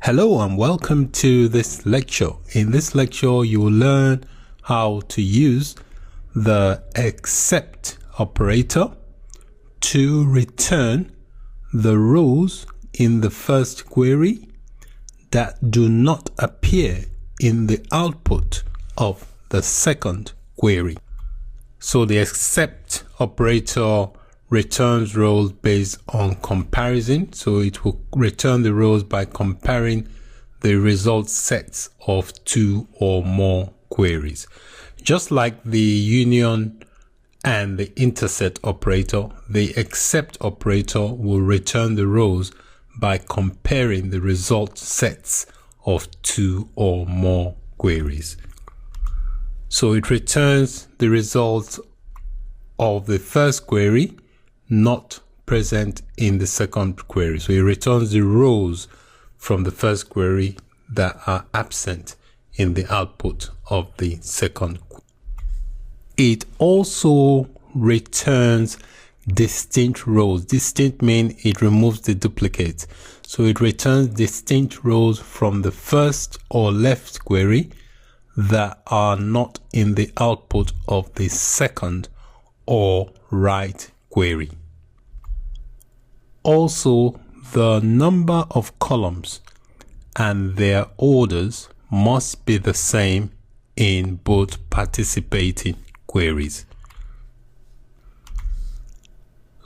Hello and welcome to this lecture. In this lecture, you will learn how to use the except operator to return the rows in the first query that do not appear in the output of the second query. So the except operator returns rows based on comparison. So it will return the rows by comparing the result sets of two or more queries. Just like the union and the intersect operator, the except operator will return the rows by comparing the result sets of two or more queries. So it returns the results of the first query not present in the second query. So it returns the rows from the first query that are absent in the output of the second. It also returns distinct rows. Distinct means it removes the duplicates. So it returns distinct rows from the first or left query that are not in the output of the second or right query. Also, the number of columns and their orders must be the same in both participating queries.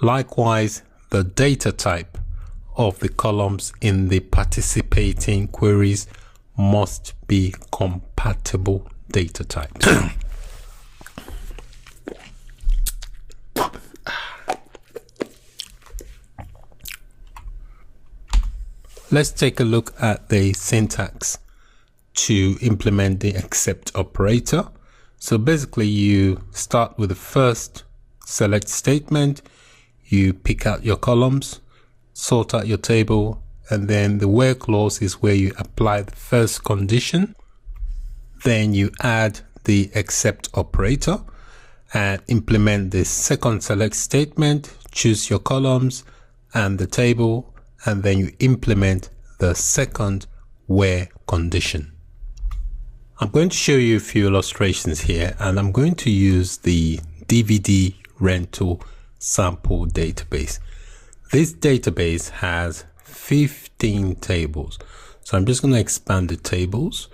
Likewise, the data type of the columns in the participating queries must be compatible data types. Let's take a look at the syntax to implement the except operator. So basically you start with the first select statement, you pick out your columns, sort out your table, and then the where clause is where you apply the first condition. Then you add the except operator and implement the second select statement, choose your columns and the table, and then you implement the second where condition. I'm going to show you a few illustrations here, and I'm going to use the DVD rental sample database. This database has 15 tables. So I'm just going to expand the tables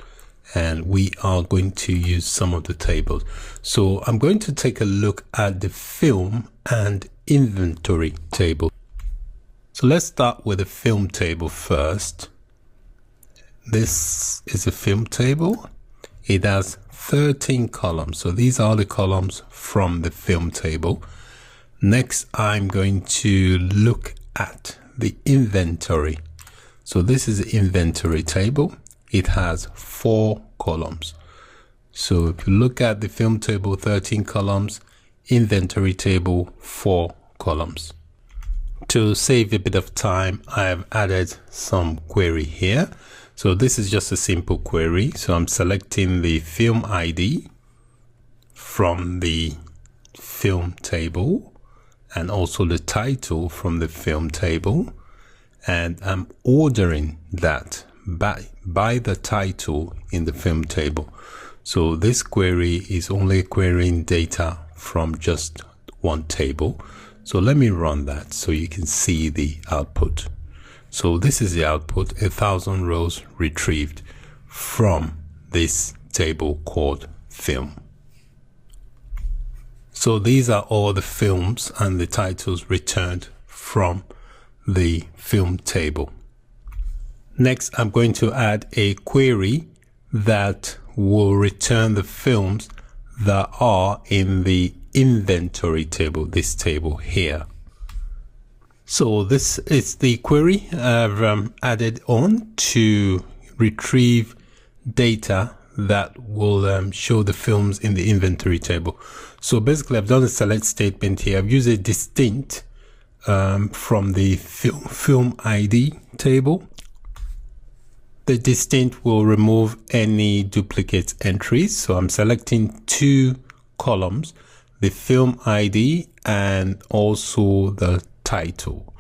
and we are going to use some of the tables. So I'm going to take a look at the film and inventory table. So let's start with the film table first. This is a film table. It has 13 columns. So these are the columns from the film table. Next, I'm going to look at the inventory. So this is the inventory table. It has 4 columns. So if you look at the film table, 13 columns, inventory table, 4 columns. To save a bit of time, I have added some query here. So this is just a simple query. So I'm selecting the film ID from the film table and also the title from the film table. And I'm ordering that by the title in the film table. So this query is only querying data from just one table. So let me run that so you can see the output. So this is the output, 1,000 rows retrieved from this table called film. So these are all the films and the titles returned from the film table. Next, I'm going to add a query that will return the films that are in the inventory table, this table here. So this is the query I've added on to retrieve data that will show the films in the inventory table. So basically I've done a select statement here. I've used a distinct from the film ID table. The distinct will remove any duplicate entries. So I'm selecting 2 columns, the film ID and also the title.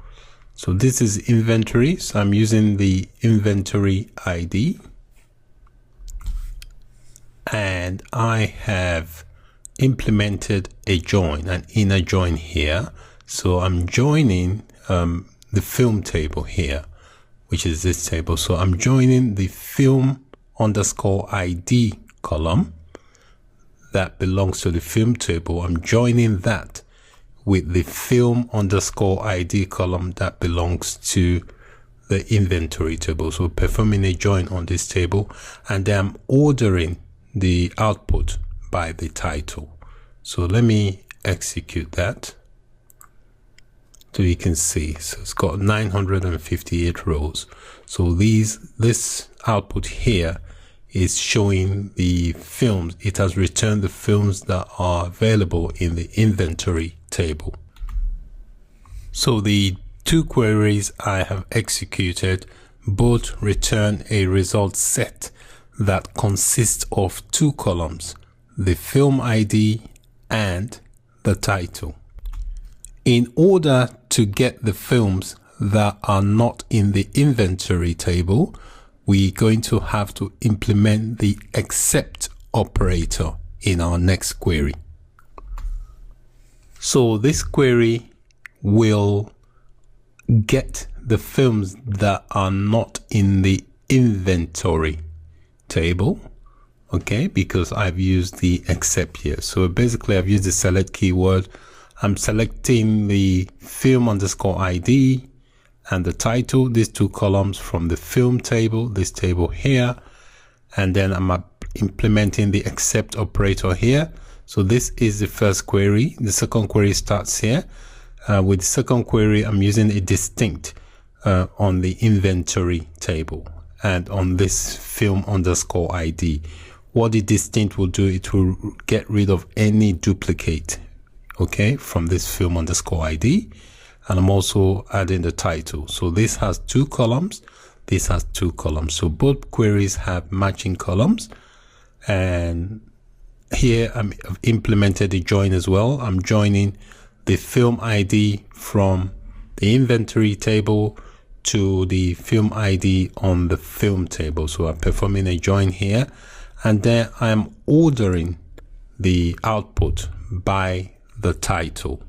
So this is inventory. So I'm using the inventory ID. And I have implemented a join, an inner join here. So I'm joining the film table here, which is this table. So I'm joining the film underscore ID column that belongs to the film table. I'm joining that with the film underscore ID column that belongs to the inventory table. So performing a join on this table, and then I'm ordering the output by the title. So let me execute that so you can see. So it's got 958 rows. So this output here is showing the films. It has returned the films that are available in the inventory table. So the two queries I have executed both return a result set that consists of two columns, the film ID and the title. In order to get the films that are not in the inventory table, we're going to have to implement the except operator in our next query. So this query will get the films that are not in the inventory table, okay, because I've used the except here. So basically I've used the select keyword. I'm selecting the film underscore ID and the title, these two columns from the film table, this table here, and then I'm implementing the except operator here. So this is the first query. The second query starts here. With the second query, I'm using a distinct on the inventory table and on this film underscore ID. What the distinct will do, it will get rid of any duplicate, okay, from this film underscore ID. And I'm also adding the title. So this has two columns, this has two columns. So both queries have matching columns. And here I've implemented the join as well. I'm joining the film ID from the inventory table to the film ID on the film table. So I'm performing a join here, and then I'm ordering the output by the title.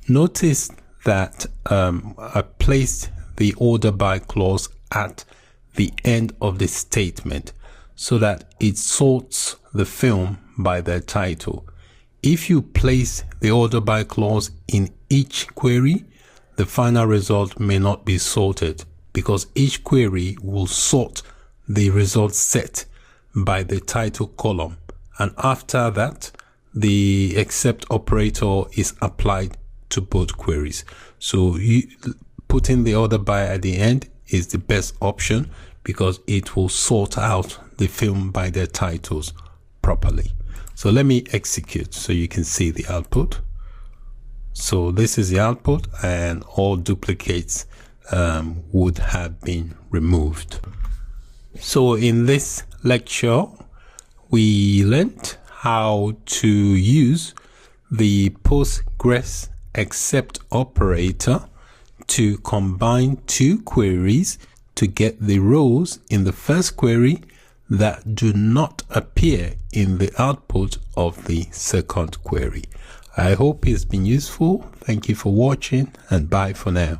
Notice that I placed the order by clause at the end of the statement so that it sorts the film by their title. If you place the order by clause in each query, the final result may not be sorted because each query will sort the result set by the title column, and after that the except operator is applied to both queries. So putting the order by at the end is the best option because it will sort out the film by their titles properly. So let me execute so you can see the output. So this is the output, and all duplicates would have been removed. So in this lecture, we learned how to use the Postgres except operator to combine two queries to get the rows in the first query that do not appear in the output of the second query. I hope it's been useful. Thank you for watching, and bye for now.